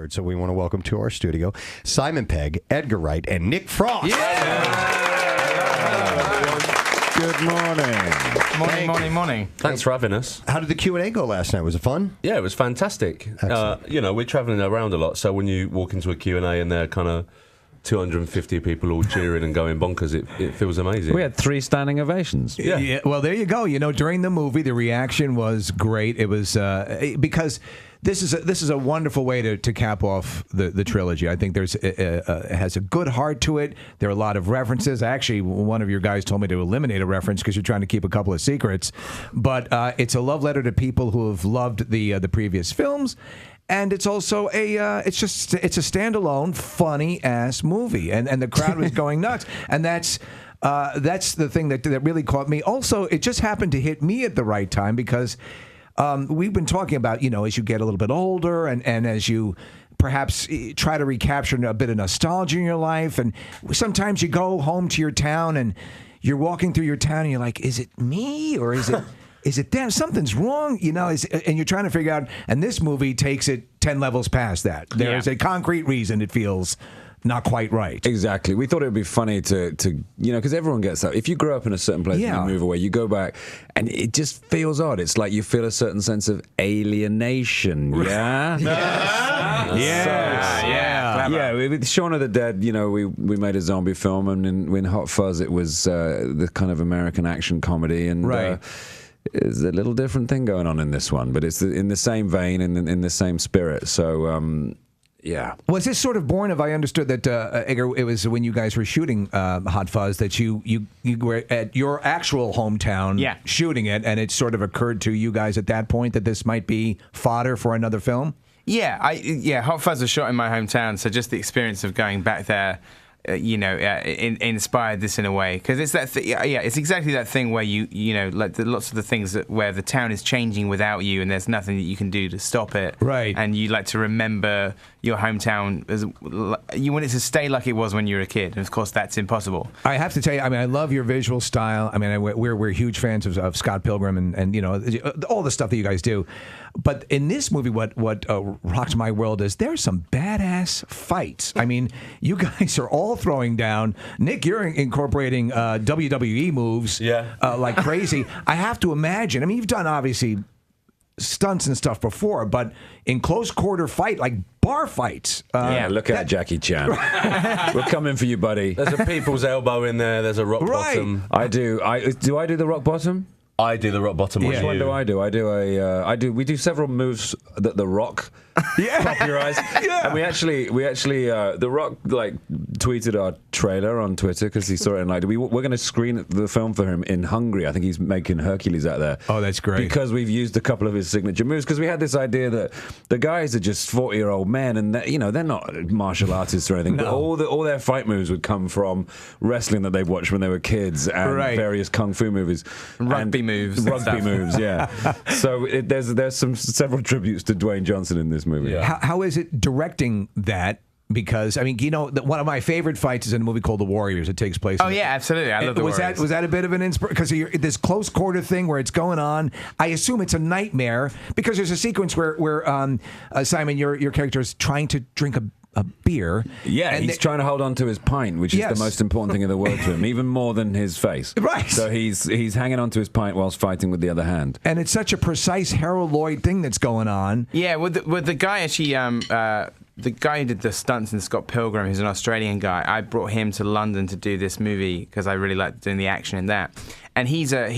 Award. So we want to welcome to our studio Simon Pegg, Edgar Wright, and Nick Frost. Good morning. Morning. Thanks for having us. How did the Q&A go last night? Was it fun? Yeah, it was fantastic. We're travelling around a lot, so when you walk into a Q&A and they're kind of 250 people all cheering and going bonkers, it feels amazing. We had 3 standing ovations. Yeah. Well, there you go. During the movie, the reaction was great. It was because this is a wonderful way to cap off the trilogy. I think it has a good heart to it. There are a lot of references. Actually, one of your guys told me to eliminate a reference because you're trying to keep a couple of secrets. But it's a love letter to people who have loved the previous films. And it's also it's a standalone, funny ass movie, and the crowd was going nuts, and that's the thing that really caught me. Also, it just happened to hit me at the right time because we've been talking about as you get a little bit older and as you perhaps try to recapture a bit of nostalgia in your life, and sometimes you go home to your town and you're walking through your town and you're like, is it me or is it? Is it them? Something's wrong, and you're trying to figure out, and this movie takes it 10 levels past that. There is a concrete reason it feels not quite right. Exactly. We thought it would be funny to because everyone gets that. If you grow up in a certain place and you move away, you go back, and it just feels odd. It's like you feel a certain sense of alienation. Yeah? Yeah, with Shaun of the Dead, we made a zombie film, and in Hot Fuzz, it was the kind of American action comedy, and there's a little different thing going on in this one, but it's in the same vein and in the same spirit. So, yeah. Was this sort of born of, I understood that, Edgar, it was when you guys were shooting Hot Fuzz that you were at your actual hometown shooting it, and it sort of occurred to you guys at that point that this might be fodder for another film? Yeah, Hot Fuzz was shot in my hometown, so just the experience of going back there, inspired this in a way, because it's that it's exactly that thing where lots of the things where the town is changing without you, and there's nothing that you can do to stop it. Right. And you like to remember your hometown you want it to stay like it was when you were a kid, and of course that's impossible. I have to tell you, I love your visual style. We're huge fans of Scott Pilgrim and all the stuff that you guys do. But in this movie, what rocked my world is there's some badass fights. You guys are all throwing down. Nick, you're incorporating WWE moves like crazy. I have to imagine. You've done obviously stunts and stuff before, but in close quarter fight, like bar fights. Look at Jackie Chan. We're coming for you, buddy. There's a people's elbow in there. There's a rock bottom. I do. Do I do the rock bottom? I do the rock bottom. Which one do I do? We do several moves that the Rock popularized. And we actually the Rock tweeted our trailer on Twitter because he saw it and we're going to screen the film for him in Hungary. I think he's making Hercules out there. Oh, that's great. Because we've used a couple of his signature moves, because we had this idea that the guys are just 40-year-old men, and they're not martial artists or anything. No. But all their fight moves would come from wrestling that they've watched when they were kids and various kung fu movies. Rugby moves, yeah. So there's several tributes to Dwayne Johnson in this movie. Yeah. How is it directing that? Because one of my favorite fights is in a movie called The Warriors. It takes place. Absolutely. I love The Warriors. Was that a bit of an inspiration? Because this close quarter thing where it's going on, I assume it's a nightmare because there's a sequence where Simon, your character is trying to drink a beer. Yeah, and he's trying to hold on to his pint, which is the most important thing in the world to him, even more than his face. Right. So he's hanging on to his pint whilst fighting with the other hand. And it's such a precise Harold Lloyd thing that's going on. Yeah, with the guy actually, the guy who did the stunts in Scott Pilgrim, who's an Australian guy, I brought him to London to do this movie because I really liked doing the action in that. And he's an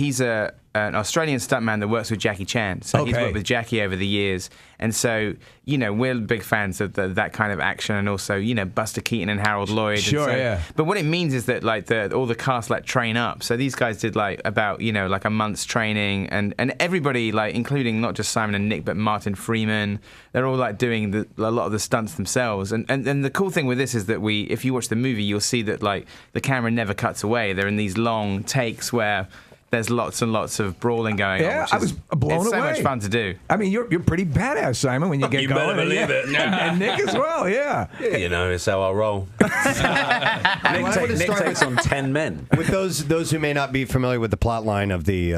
Australian stuntman that works with Jackie Chan. So he's worked with Jackie over the years. And so, we're big fans of that kind of action, and also, Buster Keaton and Harold Lloyd. Sure, yeah. But what it means is that, all the cast, train up. So these guys did, about, a month's training. And everybody, including not just Simon and Nick, but Martin Freeman, they're all, doing a lot of the stunts themselves. And the cool thing with this is that if you watch the movie, you'll see that, the camera never cuts away. They're in these long takes where there's lots and lots of brawling going on. Yeah, Which I was blown it's away. so much fun to do. I mean, you're pretty badass, Simon, when you get You going. better believe it. And Nick as well, yeah. You know, it's how I roll. Nick takes on 10 men. With those who may not be familiar with the plot line of the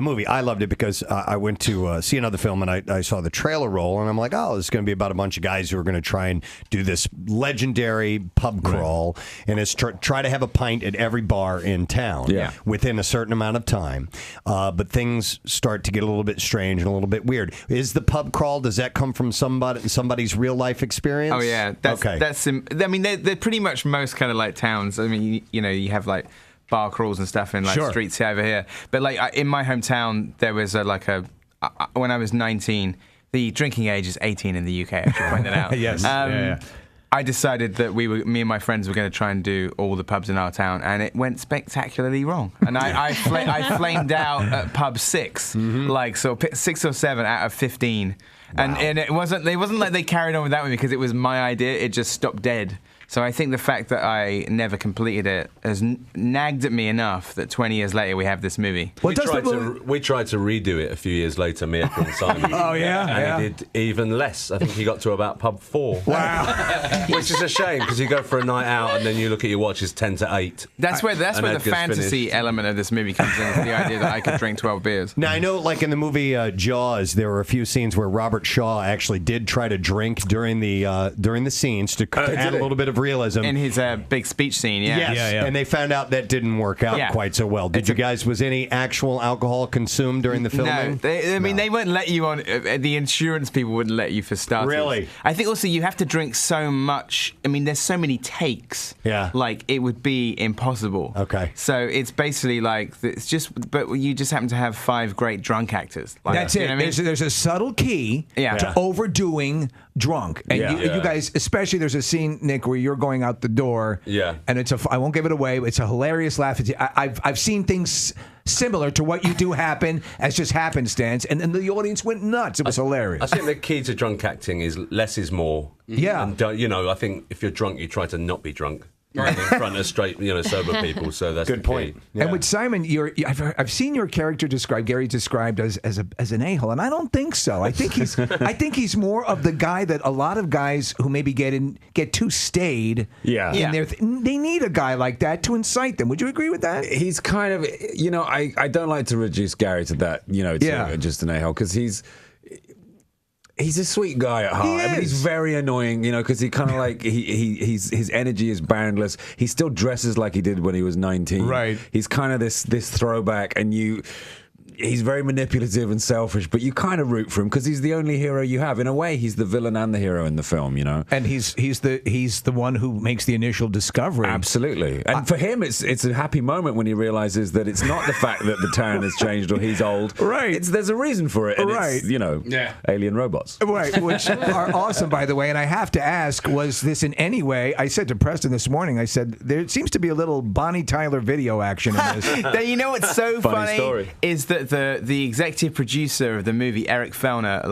movie, I loved it because I went to see another film and I saw the trailer roll and I'm like, oh, this is going to be about a bunch of guys who are going to try and do this legendary pub crawl and it's try to have a pint at every bar in town within a certain amount of time. But things start to get a little bit strange and a little bit weird. Is the pub crawl, does that come from somebody's real life experience? Oh yeah, I mean, they're pretty much most kind of like towns. I mean, you have like bar crawls and stuff in like streets over here. But like in my hometown, there was when I was 19, the drinking age is 18 in the UK. I should point that out. Yes. I decided that me and my friends were going to try and do all the pubs in our town, and it went spectacularly wrong. And I flamed out at pub 6, like 6 or 7 out of 15. Wow. And it wasn't like they carried on with that one because it was my idea. It just stopped dead. So I think the fact that I never completed it has nagged at me enough that 20 years later we have this movie. We tried to redo it a few years later, me and Simon. Oh, yeah? And he did even less. I think he got to about pub 4. Wow. Which is a shame, because you go for a night out and then you look at your watch, it's 10 to 8. That's where the fantasy element of this movie comes in, is the idea that I could drink 12 beers. Now, I know, like in the movie Jaws, there were a few scenes where Robert Shaw actually did try to drink during the scenes to add a little bit of realism. In his big speech scene, Yes. And they found out that didn't work out quite so well. Was any actual alcohol consumed during the filming? No, they wouldn't let you on. The insurance people wouldn't let you for starters. Really? I think also you have to drink so much. I mean, there's so many takes. Yeah. Like it would be impossible. Okay. So it's basically like but you just happen to have 5 great drunk actors. Like, That's it. You know what I mean? There's a subtle key to overdoing drunk. And you guys, especially there's a scene, Nick, where you're going out the door. Yeah. And I won't give it away. It's a hilarious laugh. I've seen things similar to what you do happen as just happenstance, and the audience went nuts. It was hilarious. I think the key to drunk acting is less is more. Yeah. And I think if you're drunk, you try to not be drunk. In front of sober people, so that's good point. Yeah. And with Simon, I've seen your character Gary described as an a-hole, and I don't think so. I think he's more of the guy that a lot of guys who maybe get too staid. They need a guy like that to incite them. Would you agree with that? He's kind of, I don't like to reduce Gary to that, to just an a-hole, because he's a sweet guy at heart. I mean, he's very annoying, because he kind of like his energy is boundless. He still dresses like he did when he was 19. Right. He's kind of this throwback, and he's very manipulative and selfish, but you kind of root for him because he's the only hero you have. In a way, he's the villain and the hero in the film, And he's the one who makes the initial discovery. Absolutely. And for him, it's a happy moment when he realizes that it's not the fact that the town has changed or he's old. Right. There's a reason for it. And it's, alien robots. Right, which are awesome, by the way. And I have to ask, was this in any way, I said to Preston this morning, I said, there seems to be a little Bonnie Tyler video action in this. You know what's so funny story. is that the executive producer of the movie, Eric Fellner,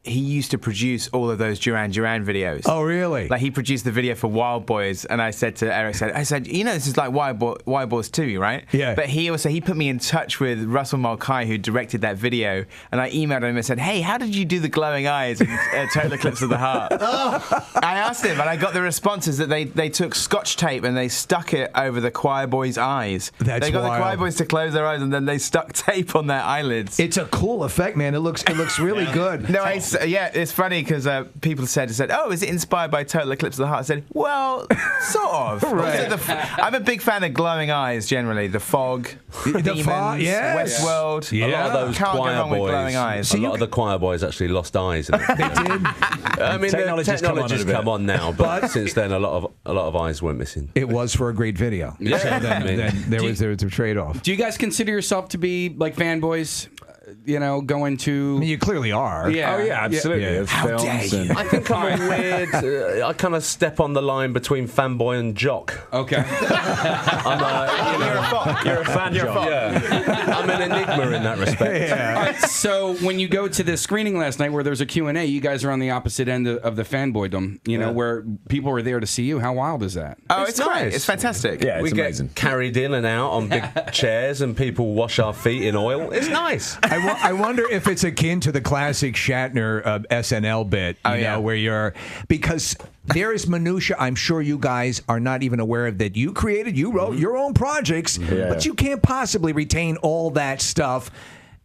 he used to produce all of those Duran Duran videos. Oh, really? Like he produced the video for Wild Boys, and I said to Eric, I said, this is like Wild Boys 2, right? Yeah. But he put me in touch with Russell Mulcahy, who directed that video, and I emailed him and said, hey, how did you do the glowing eyes in Total Eclipse of the Heart? I asked him, and I got the responses that they took Scotch tape and they stuck it over the choir boys' eyes. They got wild. the choir boys to close their eyes, and then they stuck tape on their eyelids. It's a cool effect, man. It looks really good. No, it's funny because people said, oh, is it inspired by Total Eclipse of the Heart? I said, well, sort of. Right. I'm a big fan of glowing eyes generally. The Fog, Demons, Fog, yes. Westworld. Yeah. A lot of those Can't go choir wrong with boys. glowing eyes. A lot of the choir boys actually lost eyes. They did. I mean, Technology's technology's come on now, but since then, a lot of eyes went missing. It was for a great video. Yeah. So then there was a trade-off. Do you guys consider yourself to be like fanboys? going to? I mean, you clearly are. Yeah. Oh yeah, absolutely. Yeah. There's How films dare you. and- I think I'm a weird. I kind of step on the line between fanboy and jock. Okay. I'm you're a fan jock. Yeah. I'm an enigma in that respect. All right, so when you go to the screening last night where there's a Q&A, you guys are on the opposite end of the fanboydom, where people are there to see you. How wild is that? Oh, it's great. It's fantastic. Yeah, it's We amazing. get carried in and out on big chairs, and people wash our feet in oil. It's nice. I wonder if it's akin to the classic Shatner SNL bit, where you're, because there is minutia I'm sure you guys are not even aware of that you created. You wrote your own projects, but you can't possibly retain all that stuff,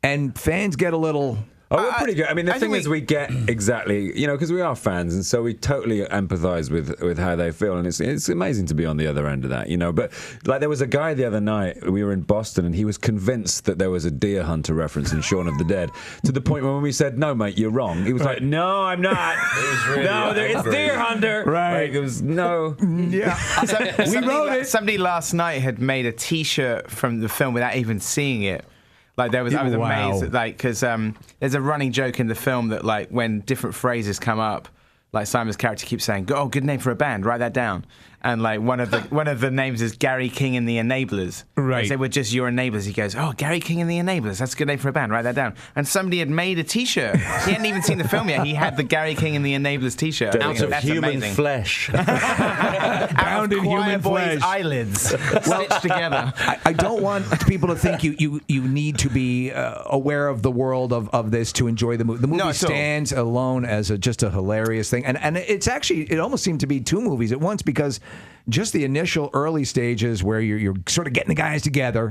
and fans get a little. Oh, we're pretty good. I mean, the I thing think is, we get exactly, because we are fans, and so we totally empathize with how they feel, and it's amazing to be on the other end of that, But like, there was a guy the other night, we were in Boston, and he was convinced that there was a deer hunter reference in Shaun of the Dead, to the point where when we said, "No, mate, you're wrong," he was like, "No, I'm not. It's deer hunter." Right. Like, it was no. Yeah. We wrote it. Somebody last night had made a T-shirt from the film without even seeing it. Like I was Wow. amazed, because there's a running joke in the film that like when different phrases come up, like Simon's character keeps saying, "Oh, good name for a band. Write that down." And like one of the names is Gary King and the Enablers. Right. They say, "We're just your enablers." He goes, "Oh, Gary King and the Enablers. That's a good name for a band. Write that down." And somebody had made a T-shirt. He hadn't even seen the film yet. He had the Gary King and the Enablers T-shirt. Out of That's human amazing. flesh. Bound in Choir human boy's flesh. eyelids stitched together. I don't want people to think you need to be aware of the world of this to enjoy the movie. The movie No, so- stands alone as just a hilarious thing, and it's actually, it almost seemed to be two movies at once, because just the initial early stages where you're sort of getting the guys together,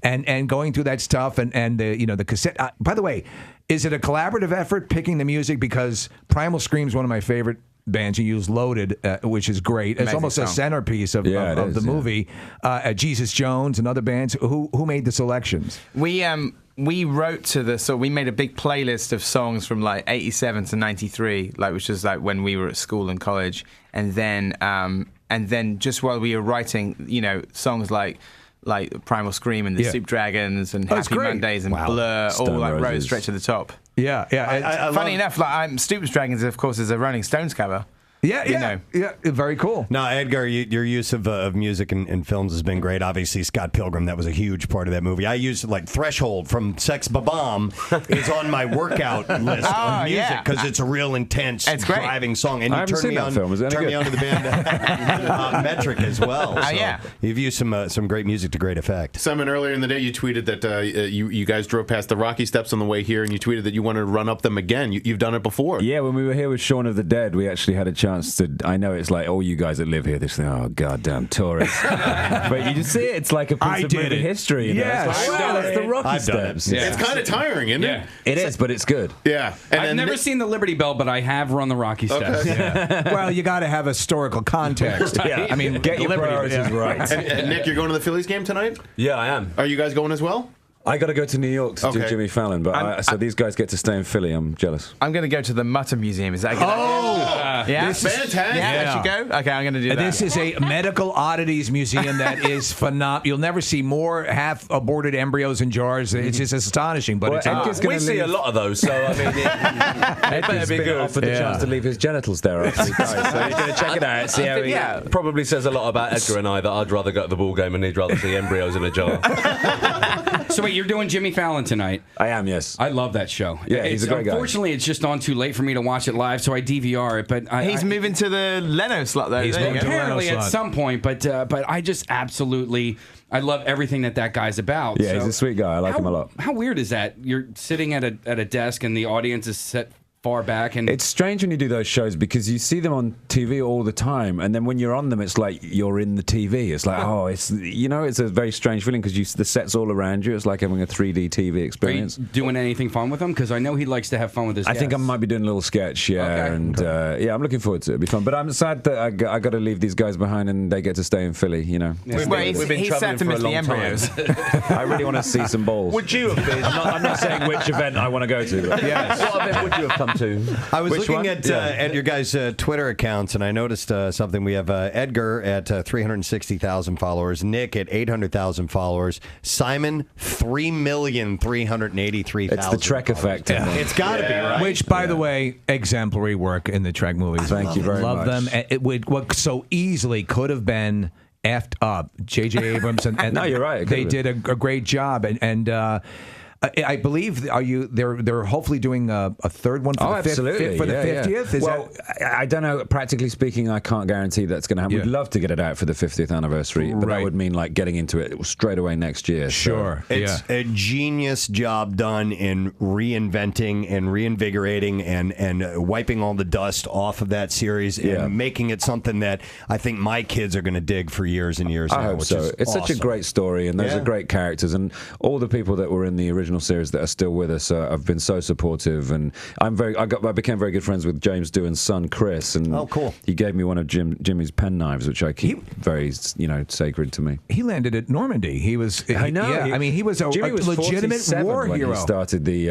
and going through that stuff, and the cassette. By the way, is it a collaborative effort picking the music? Because Primal Scream's one of my favorite bands. You use Loaded, which is great. It's Amazing almost song. a centerpiece of the movie. Jesus Jones and other bands. Who made the selections? We wrote so we made a big playlist of songs from like 87 to 93, like which was like when we were at school and college, and then just while we were writing, songs like Primal Scream and the Soup Dragons and it's Happy great. Mondays and Wow. Blur, all Stone like rose Roses. straight to the top. Yeah. I Funny love- enough, like Soup Dragons, of course, is a Rolling Stones cover. Yeah, very cool. No, Edgar, your use of music in films has been great. Obviously, Scott Pilgrim, that was a huge part of that movie. I used like Threshold from Sex Ba-Bomb is on my workout list of music because it's a real intense driving song. And I you haven't turned seen me that on, film. Is that turned any me good? on to the band Metric as well. So you've used some great music to great effect. Simon, earlier in the day, you tweeted that you guys drove past the Rocky Steps on the way here, and you tweeted that you wanted to run up them again. You've done it before. Yeah, when we were here with Shaun of the Dead, we actually had a chance to. I know it's like all you guys that live here, they say, "Oh, goddamn tourists," but you just see it. It's like a piece of movie history. You know? Yes. It's like, wow, that's the Rocky Steps. Yeah. It's kind of tiring, isn't it? It is, but it's good. Yeah. I've never seen the Liberty Bell, but I have run the Rocky Steps. Well, you got to have historical context. I mean, Get your priorities right. And Nick, you're going to the Phillies game tonight? Yeah, I am. Are you guys going as well? I got to go to New York to do Jimmy Fallon, but so these guys get to stay in Philly. I'm jealous. I'm going to go to the Mutter Museum. Is that a good idea? Yeah, This is fantastic. Yeah, I should go. Okay, I'm going to do that. This is a medical oddities museum that is phenomenal. You'll never see more half-aborted embryos in jars. It's just astonishing. But it's Edgar's gonna we see a lot of those, so I mean, it better be good. Offered the chance to leave his genitals there after he dies, so he's going to check it out. See how he. Yeah, probably says a lot about Edgar and I that I'd rather go to the ball game and he'd rather see embryos in a jar. So wait, you're doing Jimmy Fallon tonight? I am, yes. I love that show. Yeah, he's a great guy. Unfortunately, it's just on too late for me to watch it live, so I DVR it. But he's moving to the Leno slot, though. He's There you moving go. to apparently Leno at slot. some point. But I just absolutely, I love everything that guy's about. Yeah, he's a sweet guy. I like him a lot. How weird is that? You're sitting at a desk and the audience is set far back, and It's strange when you do those shows because you see them on TV all the time, and then when you're on them, it's like you're in the TV. It's like, it's a very strange feeling because the set's all around you. It's like having a 3D TV are you experience. doing anything fun with him? Because I know he likes to have fun with his I think I guests. might be doing a little sketch, Okay. and I'm looking forward to it. It'll be fun. But I'm sad that I got to leave these guys behind and they get to stay in Philly. Well, We've been he's travelling sad to for a miss the long embryos. I really want to see some balls. Would you have been? I'm not saying which event I want to go to. But What event would you have come want to. I was Which looking one? at your guys' Twitter accounts, and I noticed something. We have Edgar at 360,000 followers, Nick at 800,000 followers, Simon 3,383,000. It's the Trek effect. It's got to be, right? Which, by the way, exemplary work in the Trek movies. Thank you very Love much. them. It would what so easily could have been effed up. J.J. Abrams and No, you're right. It They could have did a great job, and I believe they're hopefully doing a third one for the absolutely. for the Yeah, 50th. yeah. Is Well, I don't know. Practically speaking, I can't guarantee that's going to happen. Yeah. We'd love to get it out for the 50th anniversary, but that Right. would mean like getting into it straight away next year. Sure. It's a genius job done in reinventing and reinvigorating and wiping all the dust off of that series and making it something that I think my kids are going to dig for years and years I now. hope which so. is It's such a awesome. great story, and those are great characters, and all the people that were in the original series that are still with us have been so supportive. And I became very good friends with James Doohan's son Chris, and cool. He gave me one of Jimmy's pen knives, which I keep very sacred to me. He landed at Normandy. He was. I know. Yeah, I mean, he was a Jimmy was legitimate 47 war when hero. He started the.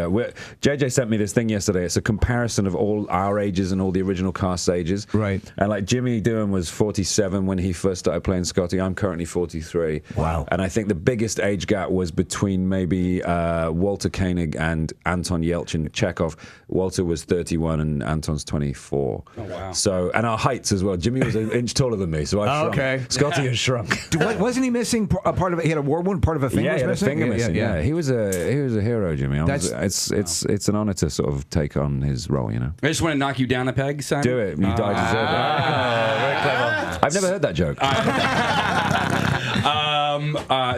JJ sent me this thing yesterday. It's a comparison of all our ages and all the original cast's ages. Right. And like Jimmy Doohan was 47 when he first started playing Scotty. I'm currently 43. Wow. And I think the biggest age gap was between maybe Walter Koenig and Anton Yelchin Chekhov. Walter was 31 and Anton's 24. Oh, wow. So, and our heights as well. Jimmy was an inch taller than me, so I shrunk. Okay. Scotty has shrunk. Wasn't he missing a part of it? He had a war wound, part of a finger Yeah, was he had a missing? finger missing. Yeah, he was a hero, Jimmy. It's an honor to sort of take on his role, you know. I just want to knock you down a peg, Simon. Do it. You deserve it. Very clever. I've never heard that joke.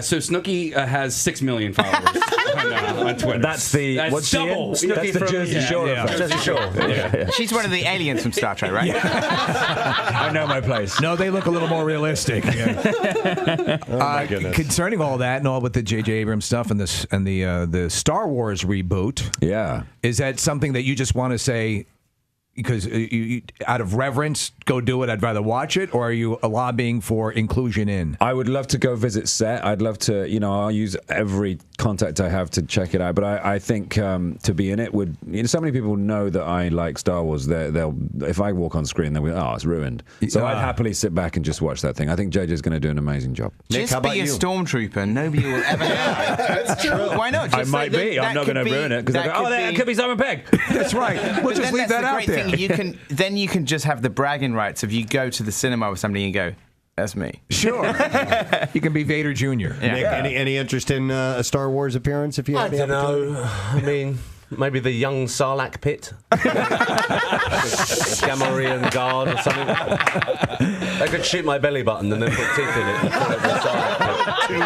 So Snooki has 6 million followers on Twitter. That's the what's she in? double. That's Snooki the from- Jersey Shore effect. Jersey Shore. She's one of the aliens from Star Trek, right? I know my place. No, they look a little more realistic. Concerning all that and all with the J.J. Abrams stuff and the Star Wars reboot, Yeah. is that something that you just want to say because you out of reverence go do it? I'd rather watch it, or are you lobbying for inclusion in? I would love to go visit set. I'd love to, I'll use every contact I have to check it out. But I think to be in it would, so many people know that I like Star Wars. They'll if I walk on screen, they'll be, oh, it's ruined. So I'd happily sit back and just watch that thing. I think JJ's going to do an amazing job. Nick, how Just be about a you? stormtrooper. Nobody will ever know. That's true. Why not? I might be. I'm not going to ruin it because that could be Simon Pegg. That's right. We'll But just then leave that's that the out great there. thing. You can just have the bragging rights if you go to the cinema with somebody and go, that's me. Sure. You can be Vader Jr. Nick, any interest in a Star Wars appearance? If you I had the don't opportunity? know. I mean, maybe the young Sarlacc pit. Gamorrean guard or something. They could shoot my belly button and then put teeth in it. And call it the Sarlacc pit.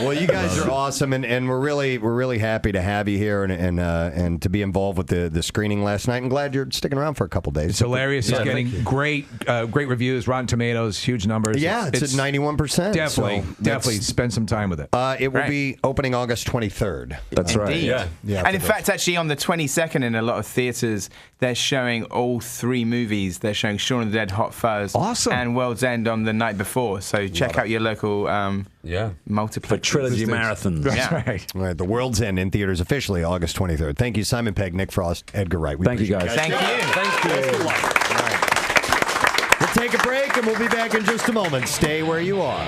Well, you guys are awesome, and we're really happy to have you here and to be involved with the screening last night. And glad you're sticking around for a couple days. It's hilarious. It's getting great reviews, Rotten Tomatoes, huge numbers. Yeah, it's at 91%. Definitely spend some time with it. It will be opening August 23rd. That's right. Indeed. Yeah, And in fact, actually, on the 22nd, in a lot of theatres, they're showing all 3 movies. They're showing Shaun of the Dead, Hot Fuzz, Awesome. and World's End on the night before. So check out your local multiplex. For trilogy marathons. That's right. All right, The World's End in theaters officially August 23rd. Thank you, Simon Pegg, Nick Frost, Edgar Wright. We Thank you, appreciate guys. Thank you. We'll take a break, and we'll be back in just a moment. Stay where you are.